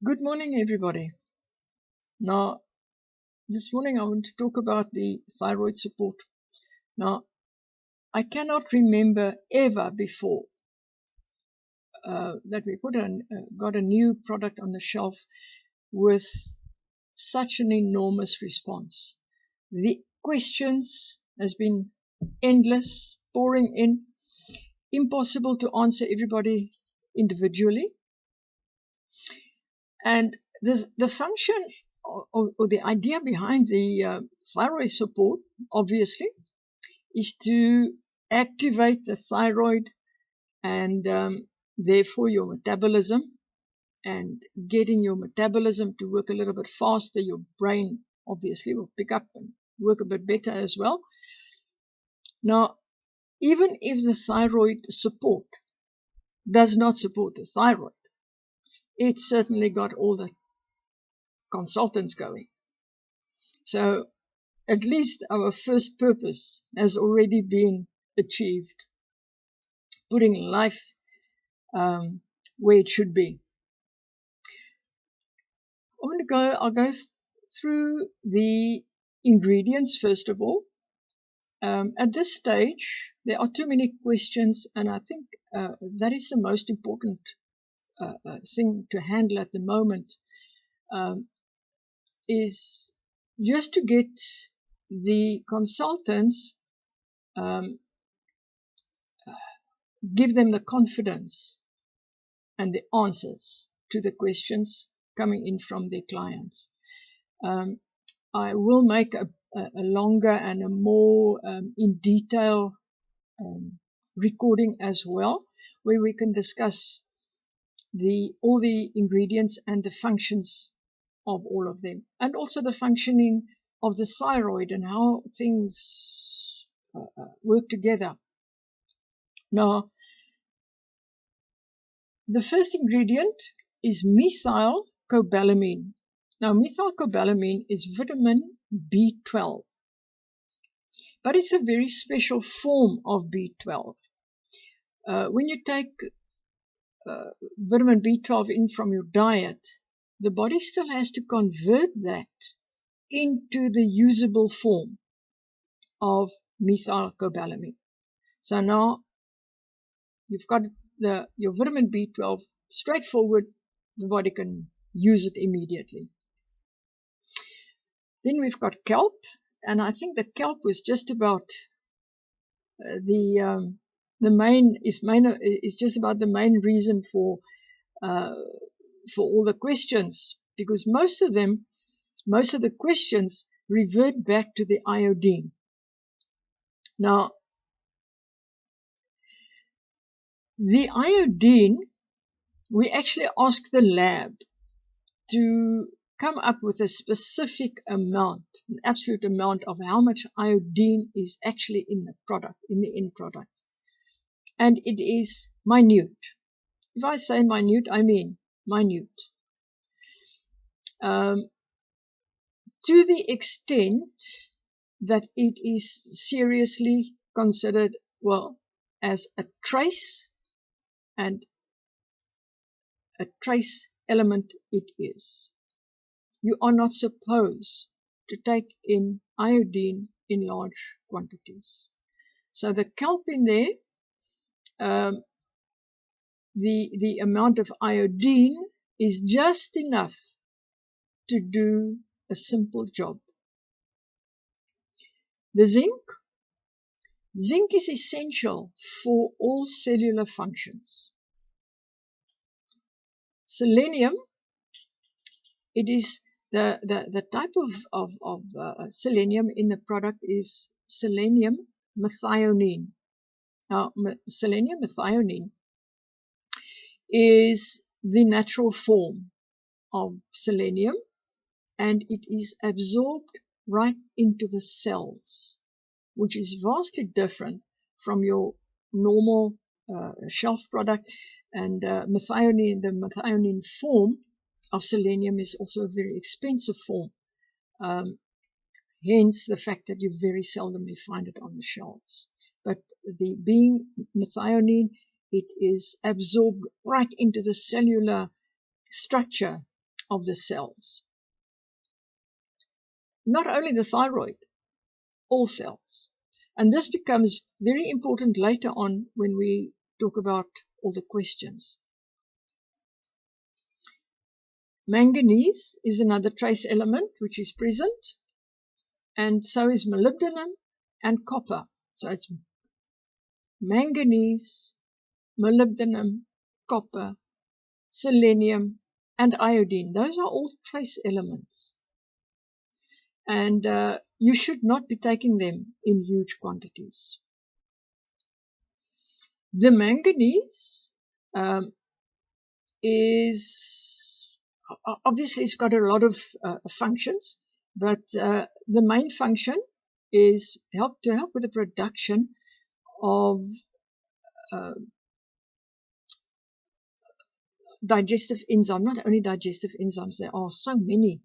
Good morning, everybody. Now, this morning I want to talk about the thyroid support. Now, I cannot remember ever before that we got a new product on the shelf with such an enormous response. The questions has been endless, pouring in, impossible to answer everybody individually. And the function or the idea behind the thyroid support, obviously, is to activate the thyroid and therefore your metabolism, and getting your metabolism to work a little bit faster. Your brain obviously will pick up and work a bit better as well. Now, even if the thyroid support does not support the thyroid, it's certainly got all the consultants going. So at least our first purpose has already been achieved, putting life where it should be. I'll go through the ingredients first of all. At this stage, there are too many questions, and I think that is the most important thing to handle at the moment, is just to get the consultants, give them the confidence and the answers to the questions coming in from their clients. I will make a longer and a more in detail recording as well, where we can discuss all the ingredients and the functions of all of them, and also the functioning of the thyroid and how things work together. Now, the first ingredient is methylcobalamin. Now, methylcobalamin is vitamin B12, but it's a very special form of B12. When you take vitamin B12 in from your diet, the body still has to convert that into the usable form of methylcobalamin. So now you've got your vitamin B12 straightforward, the body can use it immediately. Then we've got kelp, and I think the kelp was just about the main reason for all the questions, because most of the questions revert back to the iodine. Now, the iodine, we actually ask the lab to come up with a specific amount, an absolute amount of how much iodine is actually in the product, in the end product. And it is minute. If I say minute, I mean minute. To the extent that it is seriously considered, as a trace, and a trace element it is. You are not supposed to take in iodine in large quantities. So the kelp in there, the amount of iodine is just enough to do a simple job. The zinc is essential for all cellular functions. Selenium, it is the type of selenium in the product is selenium methionine. Now, selenium methionine is the natural form of selenium, and it is absorbed right into the cells, which is vastly different from your normal shelf product. And the methionine form of selenium is also a very expensive form, hence the fact that you very seldomly find it on the shelves. But being methionine, it is absorbed right into the cellular structure of the cells. Not only the thyroid, all cells. And this becomes very important later on when we talk about all the questions. Manganese is another trace element which is present, and so is molybdenum and copper. So it's manganese, molybdenum, copper, selenium, and iodine. Those are all trace elements. And you should not be taking them in huge quantities. The manganese is obviously it's got a lot of functions, but the main function is to help with the production of digestive enzymes. Not only digestive enzymes, there are so many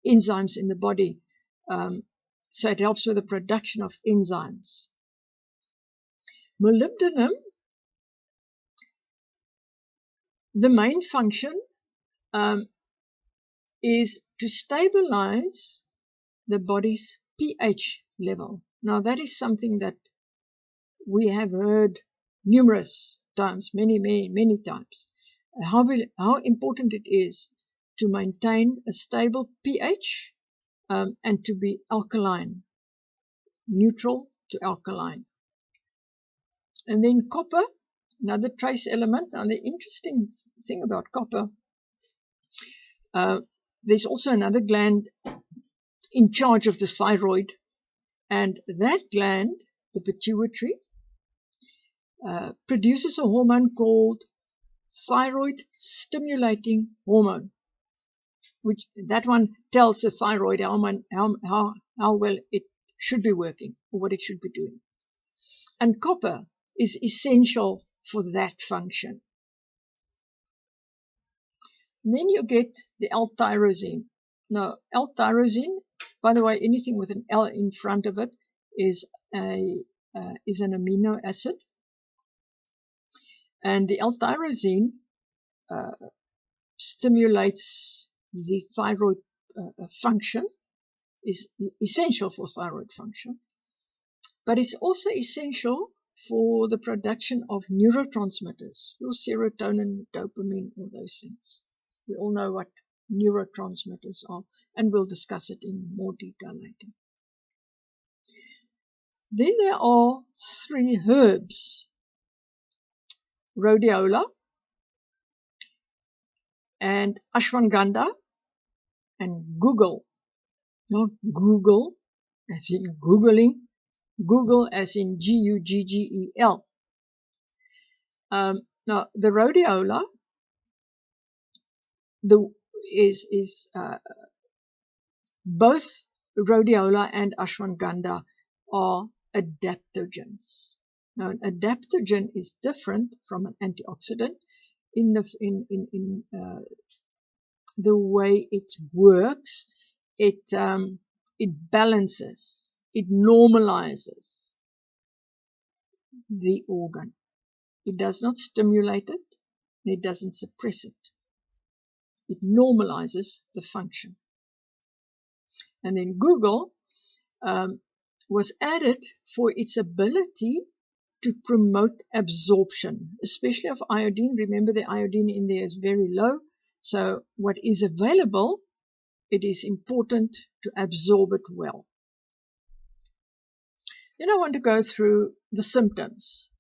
enzymes in the body, so it helps with the production of enzymes. Molybdenum, the main function is to stabilize the body's pH level. Now that is something that we have heard numerous times, many times, how important it is to maintain a stable pH and to be alkaline, neutral to alkaline. And then copper, another trace element. Now the interesting thing about copper, there's also another gland in charge of the thyroid, and that gland, the pituitary, produces a hormone called thyroid stimulating hormone, which that one tells the thyroid how well it should be working or what it should be doing. And copper is essential for that function. And then you get the L-tyrosine. Now, L-tyrosine, by the way, anything with an L in front of it is an amino acid. And the L-tyrosine stimulates the thyroid function, is essential for thyroid function, but it's also essential for the production of neurotransmitters, your serotonin, dopamine, all those things. We all know what neurotransmitters are, and we'll discuss it in more detail later. Then there are 3 herbs: rhodiola and ashwagandha and Google. Not Google as in Googling, Google as in Guggel. Now the rhodiola both rhodiola and ashwagandha are adaptogens. Now an adaptogen is different from an antioxidant in the way it works. It balances, it normalizes the organ. It does not stimulate it, and it doesn't suppress it. It normalizes the function. And then Google was added for its ability to promote absorption, especially of iodine. Remember, the iodine in there is very low, so what is available, it is important to absorb it well. Then I want to go through the symptoms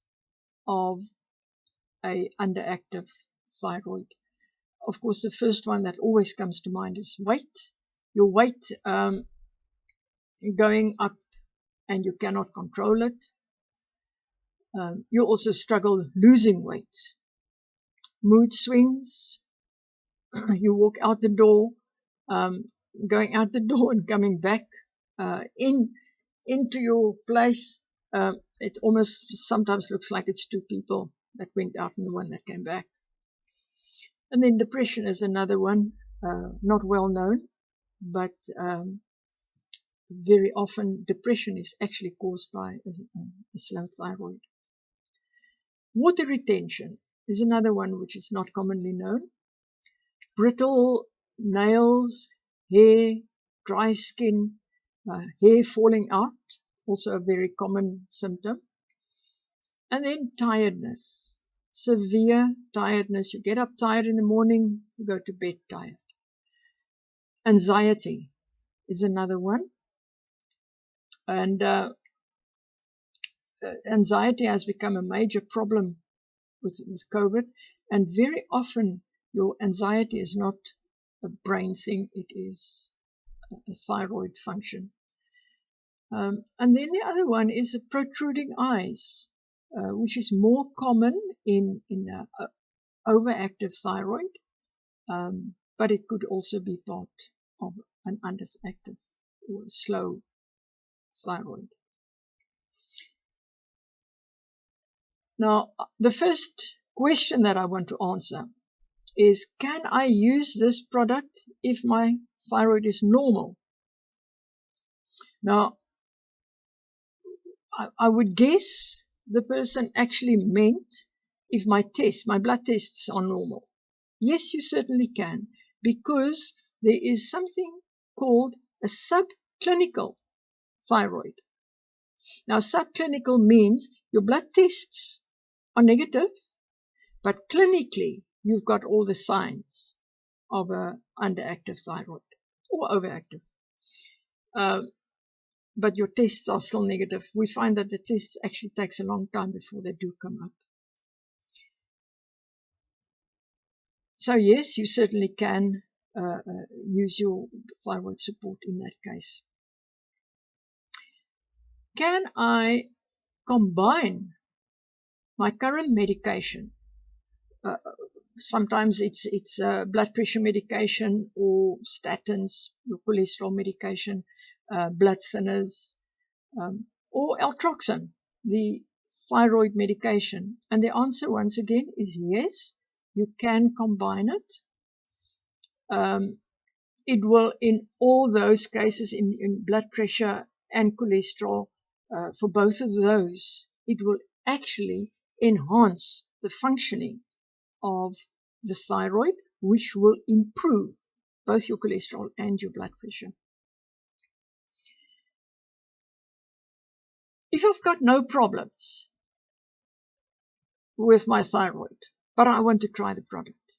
of a underactive thyroid. Of course, the first one that always comes to mind is weight. Your weight going up and you cannot control it. You also struggle losing weight. Mood swings. You walk out the door, going out the door and coming back into your place. It almost sometimes looks like it's 2 people that went out and the one that came back. And then depression is another one, not well known, but very often depression is actually caused by a slow thyroid. Water retention is another one which is not commonly known. Brittle nails, hair, dry skin, hair falling out, also a very common symptom. And then tiredness, severe tiredness. You get up tired in the morning, you go to bed tired. Anxiety is another one. And anxiety has become a major problem with COVID. And very often your anxiety is not a brain thing, it is a thyroid function. And then the other one is protruding eyes, which is more common in overactive thyroid, but it could also be part of an underactive or slow thyroid. Now, the first question that I want to answer is, can I use this product if my thyroid is normal? Now, I would guess the person actually meant if my blood tests are normal. Yes, you certainly can, because there is something called a subclinical thyroid. Now, subclinical means your blood tests are negative, but clinically you've got all the signs of an underactive thyroid or overactive. But your tests are still negative. We find that the tests actually takes a long time before they do come up. So yes, you certainly can use your thyroid support in that case. Can I combine my current medication? Sometimes it's blood pressure medication or statins, your cholesterol medication, blood thinners, or Altroxin, the thyroid medication. And the answer once again is yes, you can combine it. It will, in all those cases, in blood pressure and cholesterol, for both of those, it will actually enhance the functioning of the thyroid, which will improve both your cholesterol and your blood pressure. If I've got no problems with my thyroid, but I want to try the product,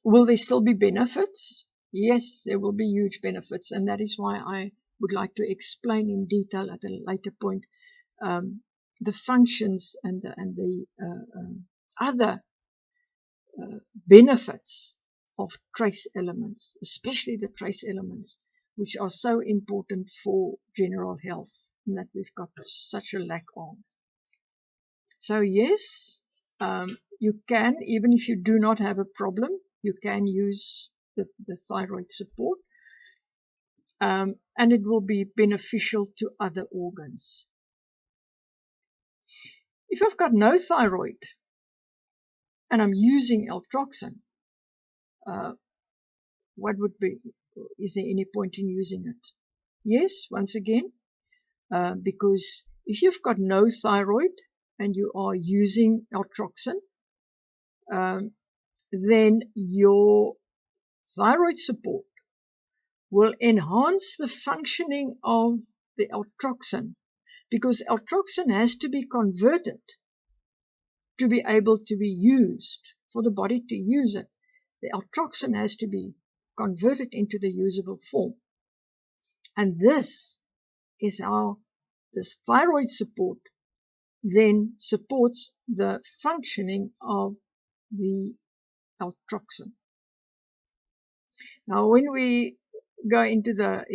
will there still be benefits? Yes, there will be huge benefits, and that is why I would like to explain in detail at a later point the functions and the other benefits of trace elements, especially the trace elements, which are so important for general health and that we've got such a lack of. So yes, you can, even if you do not have a problem, you can use the thyroid support, and it will be beneficial to other organs. If I've got no thyroid and I'm using Altroxin, what would be, is there any point in using it? Yes, once again, because if you've got no thyroid and you are using Altroxin, then your thyroid support will enhance the functioning of the Altroxin, because Altroxin has to be converted to be able to be used, for the body to use it. The Altroxin has to be converted into the usable form. And this is how this thyroid support then supports the functioning of the Altroxin. Now, when we go into the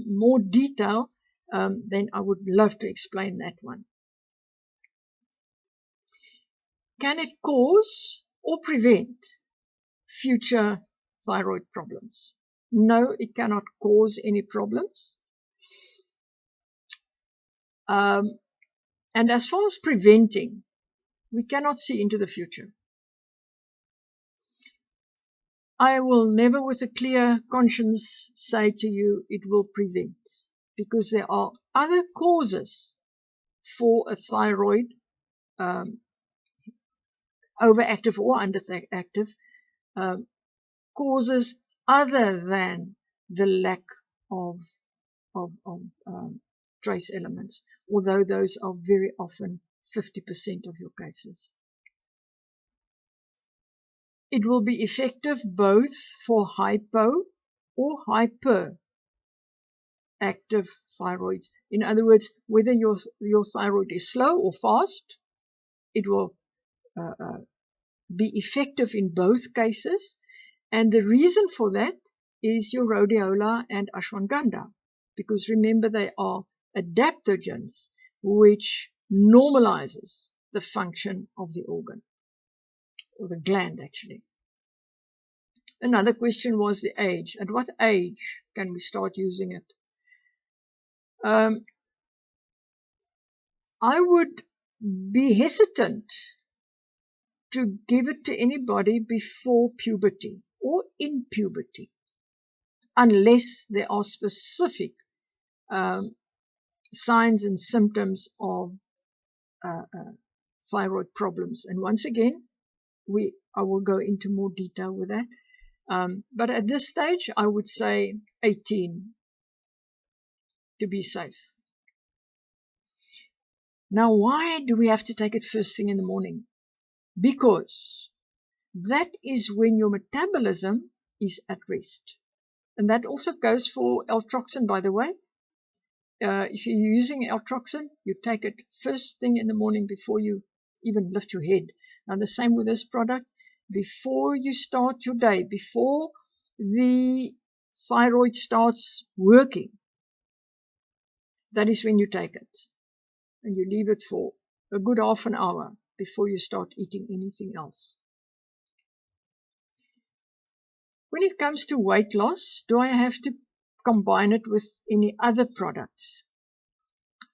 more detail, then I would love to explain that one. Can it cause or prevent future thyroid problems? No, it cannot cause any problems. And as far as preventing, we cannot see into the future. I will never with a clear conscience say to you it will prevent, because there are other causes for a thyroid, overactive or underactive, causes other than the lack of trace elements, although those are very often 50% of your cases. It will be effective both for hypo or hyperactive thyroids. In other words, whether your thyroid is slow or fast, it will be effective in both cases. And the reason for that is your rhodiola and ashwagandha, because remember, they are adaptogens which normalizes the function of the organ, or the gland actually. Another question was the age. At what age can we start using it? I would be hesitant to give it to anybody before puberty or in puberty, unless there are specific signs and symptoms of thyroid problems. And once again, I will go into more detail with that. But at this stage, I would say 18 to be safe. Now, why do we have to take it first thing in the morning? Because that is when your metabolism is at rest. And that also goes for L-troxin, by the way. If you're using L-troxin, you take it first thing in the morning before you even lift your head. Now, the same with this product. Before you start your day, before the thyroid starts working, that is when you take it. And you leave it for a good half an hour before you start eating anything else. When it comes to weight loss, do I have to combine it with any other products?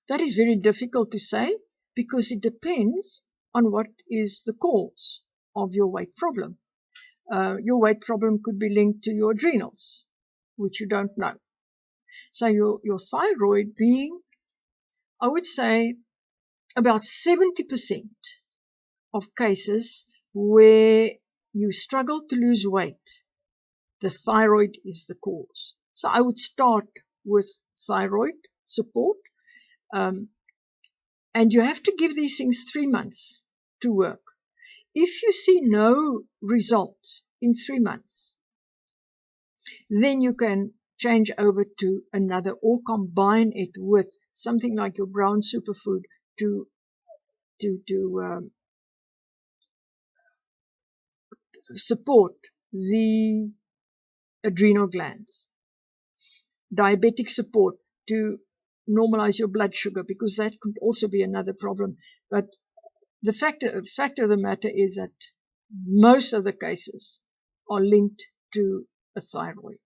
That is very difficult to say, because it depends on what is the cause of your weight problem. Your weight problem could be linked to your adrenals, which you don't know. So your thyroid being, I would say, about 70% of cases where you struggle to lose weight, the thyroid is the cause. So I would start with thyroid support. And you have to give these things 3 months to work. If you see no result in 3 months, then you can change over to another or combine it with something like your brown superfood to support the adrenal glands. Diabetic support to normalize your blood sugar, because that could also be another problem. But the fact of the matter is that most of the cases are linked to a thyroid.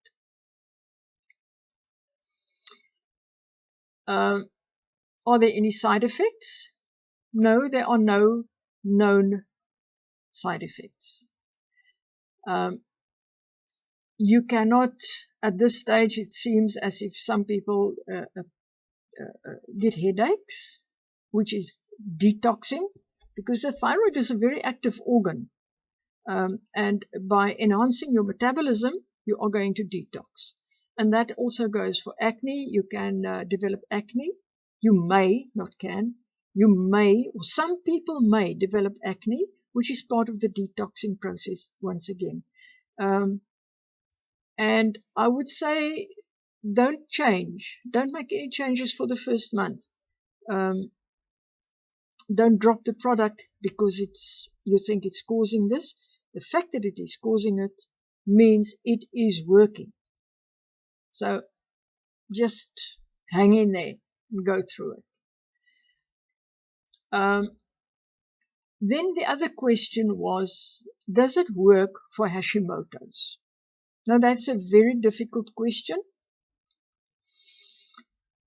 Are there any side effects? No, there are no known side effects. You cannot, at this stage, it seems as if some people get headaches, which is detoxing, because the thyroid is a very active organ. And by enhancing your metabolism, you are going to detox. And that also goes for acne. You can develop acne. You may, not can, you may, or some people may develop acne, which is part of the detoxing process once again. And I would say, don't make any changes for the first month. Don't drop the product because you think it's causing this. The fact that it is causing it means it is working. So just hang in there and go through it. Then the other question was, does it work for Hashimoto's? Now, that's a very difficult question,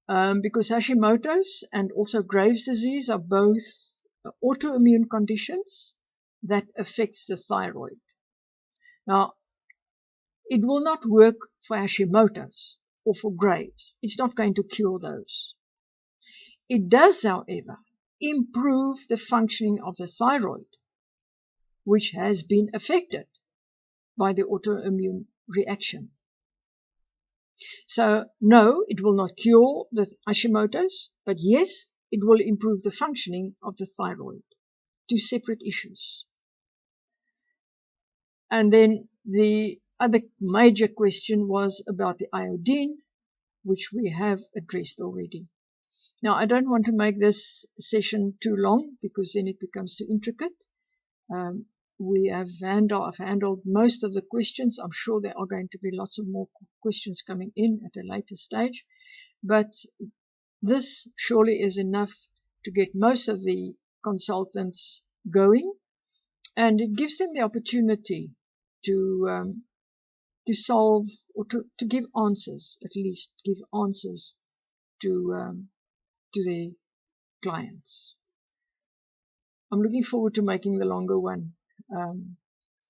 because Hashimoto's and also Graves' disease are both autoimmune conditions that affects the thyroid. Now, it will not work for Hashimoto's or for Graves'. It's not going to cure those. It does, however, improve the functioning of the thyroid, which has been affected. by the autoimmune reaction. So, no, it will not cure the Hashimoto's, but yes, it will improve the functioning of the thyroid. Two separate issues. And then the other major question was about the iodine, which we have addressed already. Now, I don't want to make this session too long because then it becomes too intricate. I've handled most of the questions. I'm sure there are going to be lots of more questions coming in at a later stage. But this surely is enough to get most of the consultants going. And it gives them the opportunity to solve or to give answers, at least give answers to their clients. I'm looking forward to making the longer one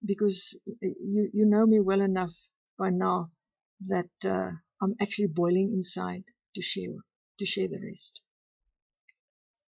because you know me well enough by now that I'm actually boiling inside to share the rest.